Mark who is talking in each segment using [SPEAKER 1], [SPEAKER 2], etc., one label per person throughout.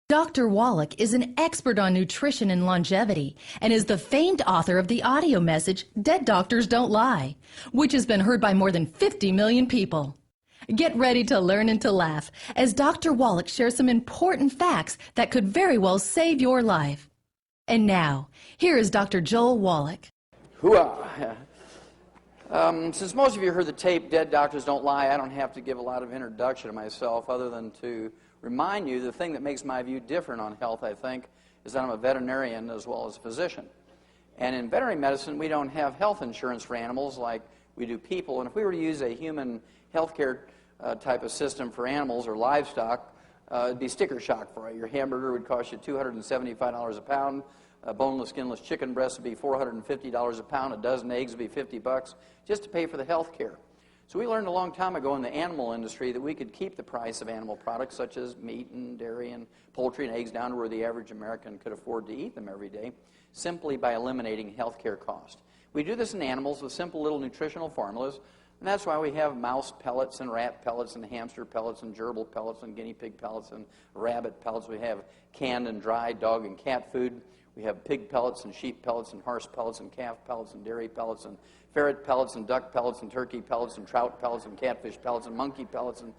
[SPEAKER 1] Dr. Wallach is an expert on nutrition and longevity and is the famed author of the audio message, Dead Doctors Don't Lie, which has been heard by more than 50 million people. Get ready to learn and to laugh as Dr. Wallach shares some important facts that could very well save your life. And now, here is Dr. Joel Wallach.
[SPEAKER 2] Hooah! Since most of you heard the tape, Dead Doctors Don't Lie, I don't have to give a lot of introduction to myself other than to remind you the thing that makes my view different on health, I think, is that I'm a veterinarian as well as a physician. And in veterinary medicine, we don't have health insurance for animals like we do people. And if we were to use a human healthcare type of system for animals or livestock, it'd be sticker shock for you. Your hamburger would cost you $275 a pound. A boneless, skinless chicken breast would be $450 a pound. A dozen eggs would be $50 just to pay for the health care. So we learned a long time ago in the animal industry that we could keep the price of animal products such as meat and dairy and poultry and eggs down to where the average American could afford to eat them every day simply by eliminating health care cost. We do this in animals with simple little nutritional formulas, and that's why we have mouse pellets and rat pellets and hamster pellets and gerbil pellets and guinea pig pellets and rabbit pellets. We have canned and dried dog and cat food. We have pig pellets and sheep pellets and horse pellets and calf pellets and dairy pellets and ferret pellets and duck pellets and turkey pellets and trout pellets and catfish pellets and monkey pellets and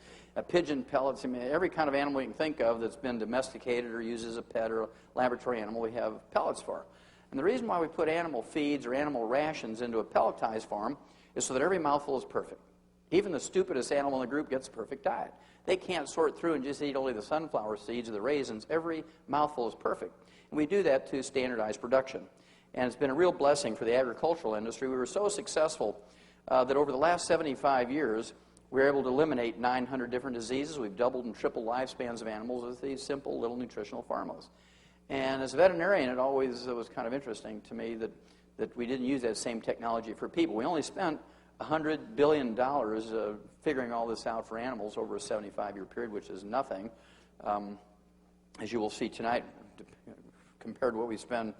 [SPEAKER 2] pigeon pellets. I mean, every kind of animal you can think of that's been domesticated or used as a pet or a laboratory animal, we have pellets for. And the reason why we put animal feeds or animal rations into a pelletized form is so that every mouthful is perfect. Even the stupidest animal in the group gets a perfect diet. They can't sort through and just eat only the sunflower seeds or the raisins. Every mouthful is perfect. And we do that to standardize production. And it's been a real blessing for the agricultural industry. We were so successful that over the last 75 years, we were able to eliminate 900 different diseases. We've doubled and tripled lifespans of animals with these simple little nutritional formulas. And as a veterinarian, it always was kind of interesting to me that we didn't use that same technology for people. We only spent $100 billion figuring all this out for animals over a 75-year period, which is nothing, as you will see tonight, compared to what we spend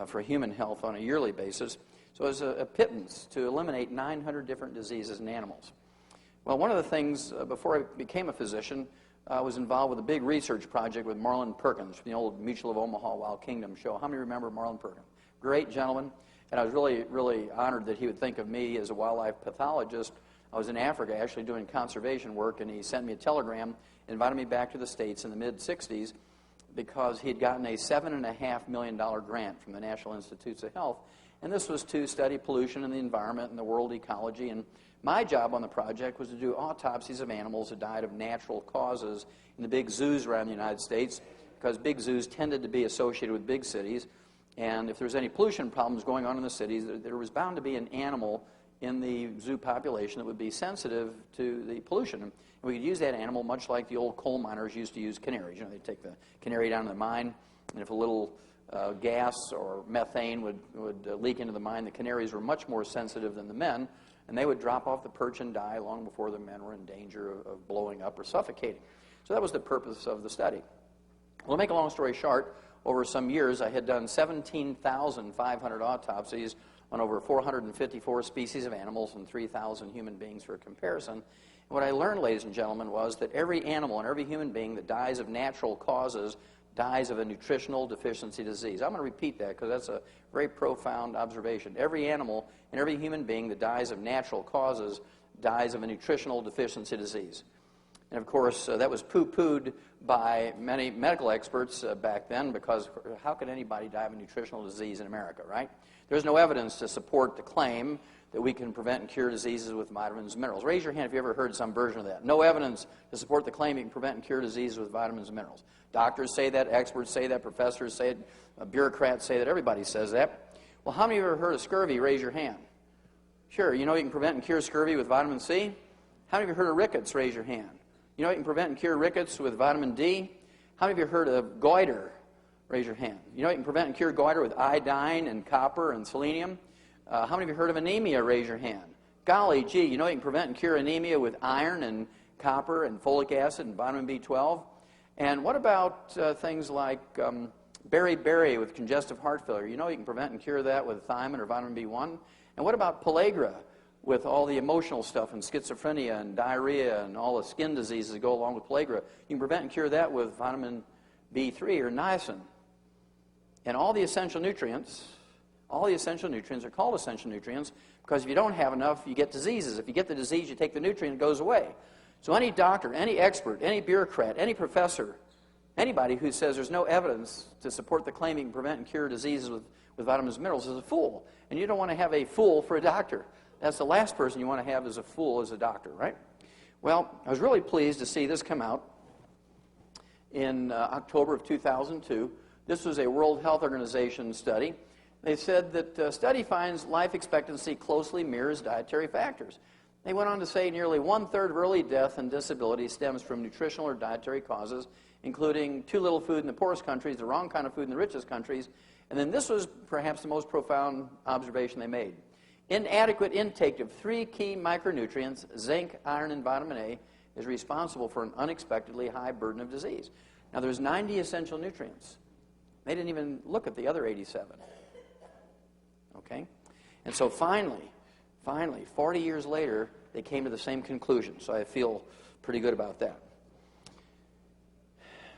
[SPEAKER 2] for human health on a yearly basis. So it was a pittance to eliminate 900 different diseases in animals. Well, one of the things, before I became a physician, I was involved with a big research project with Marlin Perkins from the old Mutual of Omaha Wild Kingdom show. How many remember Marlin Perkins? Great gentleman, and I was really, really honored that he would think of me as a wildlife pathologist. I was in Africa actually doing conservation work, and he sent me a telegram, invited me back to the States in the mid-'60s, because he had gotten a $7.5 million grant from the National Institutes of Health. And this was to study pollution in the environment and the world ecology. And my job on the project was to do autopsies of animals that died of natural causes in the big zoos around the United States, because big zoos tended to be associated with big cities. And if there was any pollution problems going on in the cities, there was bound to be an animal in the zoo population that would be sensitive to the pollution. And we could use that animal much like the old coal miners used to use canaries. You know, they'd take the canary down to the mine, and if a little gas or methane would leak into the mine, the canaries were much more sensitive than the men, and they would drop off the perch and die long before the men were in danger of blowing up or suffocating. So that was the purpose of the study. Well, to make a long story short, over some years I had done 17,500 autopsies on over 454 species of animals and 3,000 human beings for comparison. And what I learned, ladies and gentlemen, was that every animal and every human being that dies of natural causes dies of a nutritional deficiency disease. I'm going to repeat that because that's a very profound observation. Every animal and every human being that dies of natural causes dies of a nutritional deficiency disease. And of course, that was poo-pooed by many medical experts back then, because how could anybody die of a nutritional disease in America, right? There's no evidence to support the claim that we can prevent and cure diseases with vitamins and minerals. Raise your hand if you ever heard some version of that. No evidence to support the claim you can prevent and cure diseases with vitamins and minerals. Doctors say that, experts say that, professors say it, bureaucrats say that, everybody says that. Well, how many of you have ever heard of scurvy? Raise your hand. Sure, you know you can prevent and cure scurvy with vitamin C? How many of you have heard of rickets? Raise your hand. You know you can prevent and cure rickets with vitamin D? How many of you have heard of goiter? Raise your hand. You know you can prevent and cure goiter with iodine and copper and selenium? How many of you have heard of anemia? Raise your hand. Golly gee, you know you can prevent and cure anemia with iron and copper and folic acid and vitamin B12? And what about things like beriberi with congestive heart failure? You know you can prevent and cure that with thiamine or vitamin B1? And what about pellagra with all the emotional stuff and schizophrenia and diarrhea and all the skin diseases that go along with pellagra? You can prevent and cure that with vitamin B3 or niacin. And all the essential nutrients are called essential nutrients because if you don't have enough, you get diseases. If you get the disease, you take the nutrient, it goes away. So any doctor, any expert, any bureaucrat, any professor, anybody who says there's no evidence to support the claim you can prevent and cure diseases with vitamins and minerals is a fool. And you don't want to have a fool for a doctor. That's the last person you want to have as a fool as a doctor, right? Well, I was really pleased to see this come out in October of 2002. This was a World Health Organization study. They said that the study finds life expectancy closely mirrors dietary factors. They went on to say nearly one-third of early death and disability stems from nutritional or dietary causes, including too little food in the poorest countries, the wrong kind of food in the richest countries, and then this was perhaps the most profound observation they made. Inadequate intake of 3 key micronutrients, zinc, iron, and vitamin A, is responsible for an unexpectedly high burden of disease. Now, there's 90 essential nutrients. They didn't even look at the other 87. Okay? And so finally, 40 years later, they came to the same conclusion. So I feel pretty good about that.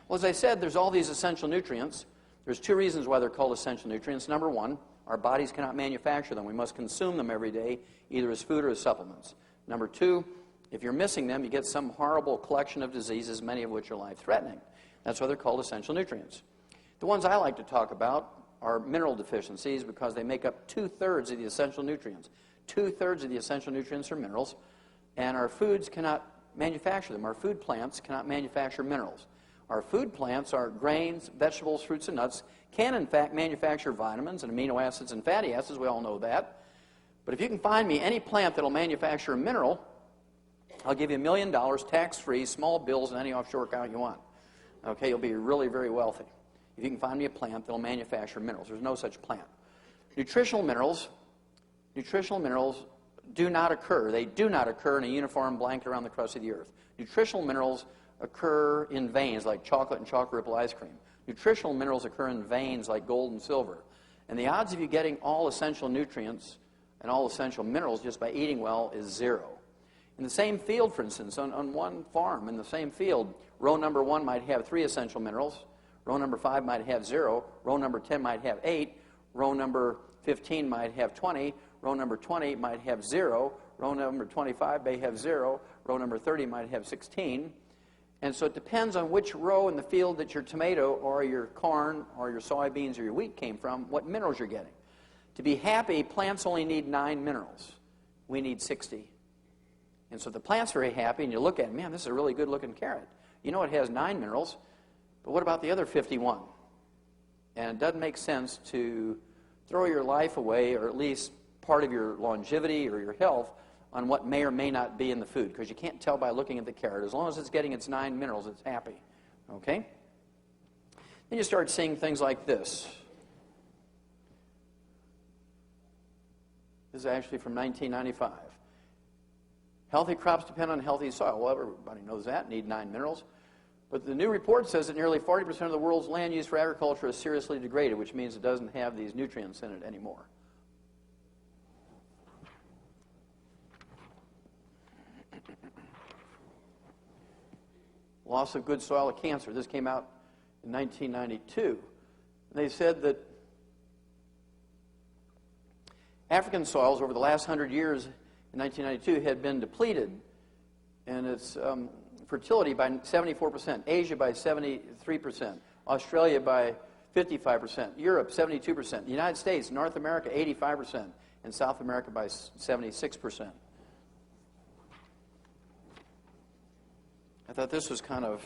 [SPEAKER 2] Well, as I said, there's all these essential nutrients. There's 2 reasons why they're called essential nutrients. Number 1, our bodies cannot manufacture them. We must consume them every day, either as food or as supplements. Number 2, if you're missing them, you get some horrible collection of diseases, many of which are life-threatening. That's why they're called essential nutrients. The ones I like to talk about are mineral deficiencies because they make up 2/3 of the essential nutrients. 2/3 of the essential nutrients are minerals, and our foods cannot manufacture them. Our food plants cannot manufacture minerals. Our food plants, our grains, vegetables, fruits, and nuts, can in fact manufacture vitamins and amino acids and fatty acids. We all know that. But if you can find me any plant that will manufacture a mineral, I'll give you $1 million tax-free, small bills, and any offshore account you want. Okay, you'll be really, very wealthy if you can find me a plant that will manufacture minerals. There's no such plant. Nutritional minerals do not occur. They do not occur in a uniform blanket around the crust of the earth. Nutritional minerals occur in veins like chocolate and chocolate ripple ice cream. Nutritional minerals occur in veins like gold and silver. And the odds of you getting all essential nutrients and all essential minerals just by eating well is 0. In the same field, for instance, on one farm, in the same field, row number 1 might have 3 essential minerals, row number 5 might have 0, row number 10 might have 8, row number 15 might have 20, row number 20 might have 0, row number 25 may have 0, row number 30 might have 16. And so it depends on which row in the field that your tomato or your corn or your soybeans or your wheat came from, what minerals you're getting. To be happy, plants only need 9 minerals. We need 60. And so the plant's very happy, and you look at it, man, this is a really good-looking carrot. You know it has 9 minerals, but what about the other 51? And it doesn't make sense to throw your life away, or at least part of your longevity or your health, on what may or may not be in the food, because you can't tell by looking at the carrot. As long as it's getting its 9 minerals, it's happy. Okay? Then you start seeing things like this. This is actually from 1995. Healthy crops depend on healthy soil. Well, everybody knows that, need 9 minerals. But the new report says that nearly 40% of the world's land used for agriculture is seriously degraded, which means it doesn't have these nutrients in it anymore. Loss of good soil of cancer. This came out in 1992. They said that African soils over the last 100 years in 1992 had been depleted in its fertility by 74%, Asia by 73%, Australia by 55%, Europe 72%, the United States, North America 85%, and South America by 76%. I thought this was kind of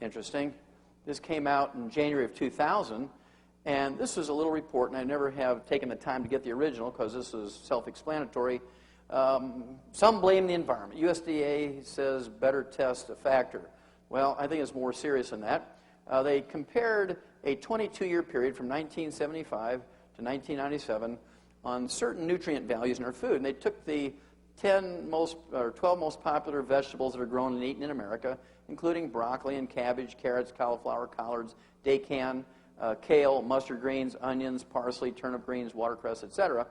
[SPEAKER 2] interesting. This came out in January of 2000, and this was a little report, and I never have taken the time to get the original because this is self-explanatory. Some blame the environment. USDA says better test a factor. Well, I think it's more serious than that. They compared a 22-year period from 1975 to 1997 on certain nutrient values in our food, and they took the 12 most popular vegetables that are grown and eaten in America, including broccoli and cabbage, carrots, cauliflower, collards, daikon, kale, mustard greens, onions, parsley, turnip greens, watercress, etc.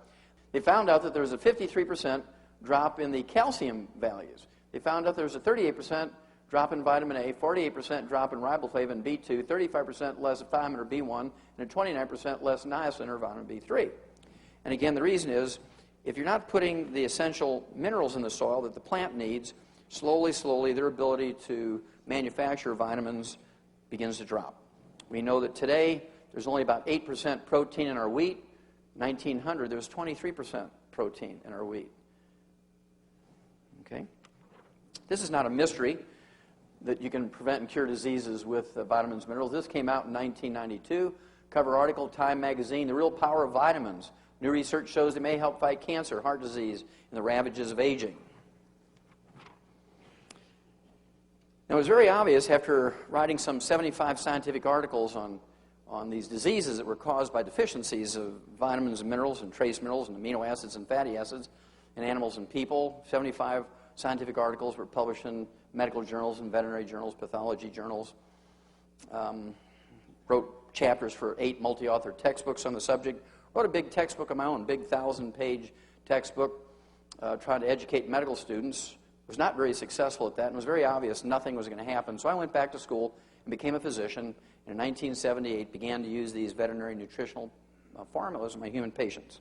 [SPEAKER 2] They found out that there was a 53% drop in the calcium values. They found out there was a 38% drop in vitamin A, 48% drop in riboflavin B2, 35% less thiamine or B1, and a 29% less niacin or vitamin B3. And again, the reason is, if you're not putting the essential minerals in the soil that the plant needs, slowly, their ability to manufacture vitamins begins to drop. We know that today there's only about 8% protein in our wheat. 1900, there was 23% protein in our wheat. Okay? This is not a mystery that you can prevent and cure diseases with vitamins and minerals. This came out in 1992. Cover article, Time magazine, The Real Power of Vitamins. New research shows they may help fight cancer, heart disease, and the ravages of aging. Now, it was very obvious after writing some 75 scientific articles on these diseases that were caused by deficiencies of vitamins and minerals and trace minerals and amino acids and fatty acids in animals and people. 75 scientific articles were published in medical journals and veterinary journals, pathology journals. Wrote chapters for 8 multi-author textbooks on the subject. Wrote a big textbook of my own, big 1,000-page textbook, trying to educate medical students. Was not very successful at that, and it was very obvious nothing was going to happen. So I went back to school and became a physician, and in 1978 began to use these veterinary nutritional formulas on my human patients.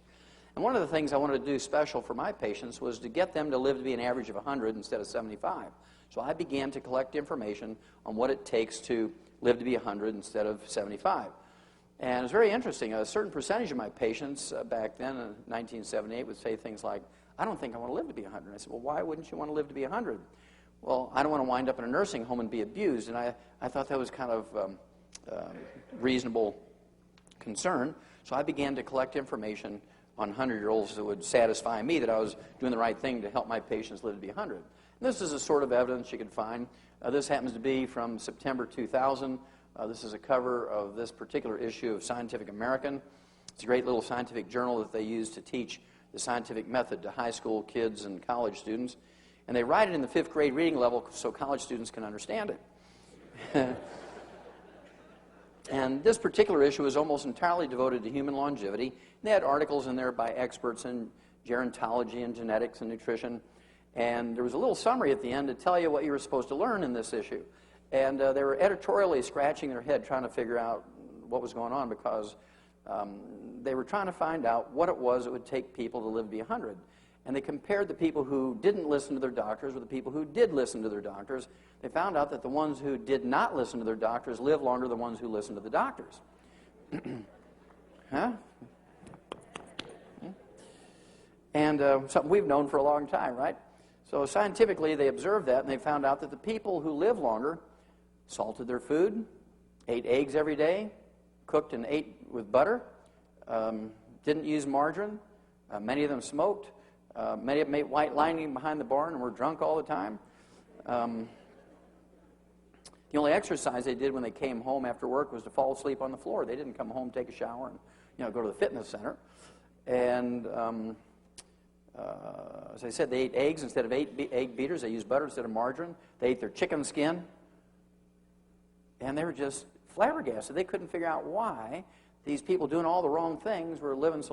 [SPEAKER 2] And one of the things I wanted to do special for my patients was to get them to live to be an average of 100 instead of 75. So I began to collect information on what it takes to live to be 100 instead of 75. And it was very interesting. A certain percentage of my patients back then, in 1978, would say things like, I don't think I want to live to be 100. I said, well, why wouldn't you want to live to be 100? Well, I don't want to wind up in a nursing home and be abused. And I thought that was kind of reasonable concern. So I began to collect information on 100-year-olds that would satisfy me that I was doing the right thing to help my patients live to be 100. And this is a sort of evidence you could find. This happens to be from September 2000. This is a cover of this particular issue of Scientific American. It's a great little scientific journal that they use to teach the scientific method to high school kids and college students. And they write it in the 5th grade reading level so college students can understand it. And this particular issue is almost entirely devoted to human longevity. They had articles in there by experts in gerontology and genetics and nutrition. And there was a little summary at the end to tell you what you were supposed to learn in this issue. And they were editorially scratching their head trying to figure out what was going on, because they were trying to find out what it was it would take people to live to be 100. And they compared the people who didn't listen to their doctors with the people who did listen to their doctors. They found out that the ones who did not listen to their doctors lived longer than the ones who listened to the doctors. Huh? And something we've known for a long time, right? So scientifically, they observed that, and they found out that the people who live longer salted their food, ate eggs every day, cooked and ate with butter, didn't use margarine. Many of them smoked. Many of them ate white lining behind the barn and were drunk all the time. The only exercise they did when they came home after work was to fall asleep on the floor. They didn't come home, take a shower, and go to the fitness center. And as I said, they ate eggs instead of egg beaters. They used butter instead of margarine. They ate their chicken skin. And they were just flabbergasted. They couldn't figure out why these people doing all the wrong things were living so